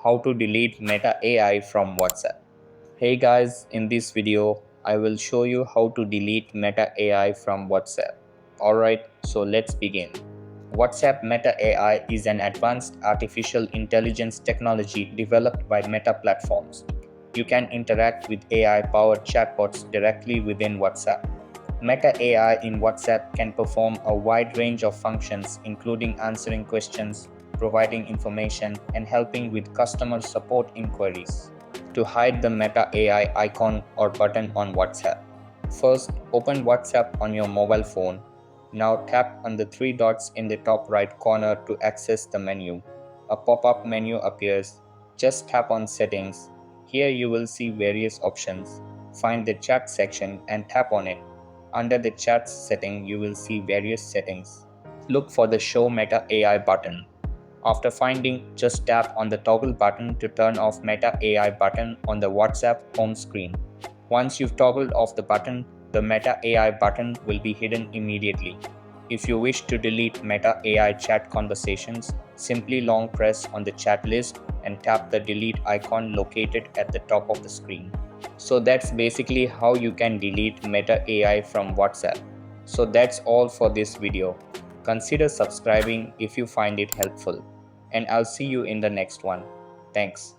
how to delete Meta AI from WhatsApp. Hey guys, in this video, I will show you how to delete Meta AI from WhatsApp. Alright, so let's begin. WhatsApp Meta AI is an advanced artificial intelligence technology developed by Meta Platforms. You can interact with AI-powered chatbots directly within WhatsApp. Meta AI in WhatsApp can perform a wide range of functions, including answering questions, providing information, and helping with customer support inquiries. To hide the Meta AI icon or button on WhatsApp, first open WhatsApp on your mobile phone. Now tap on the three dots in the top right corner to access the menu. A pop-up menu appears. Just tap on Settings. Here you will see various options. Find the chat section and tap on it. Under the chat setting, you will see various settings. Look for the Show Meta AI button. After finding, just tap on the toggle button to turn off Meta AI button on the WhatsApp home screen. Once you've toggled off the button, the Meta AI button will be hidden immediately. If you wish to delete Meta AI chat conversations, simply long press on the chat list and tap the delete icon located at the top of the screen. So that's basically how you can delete Meta AI from WhatsApp. So that's all for this video. Consider subscribing if you find it helpful. And I'll see you in the next one. Thanks.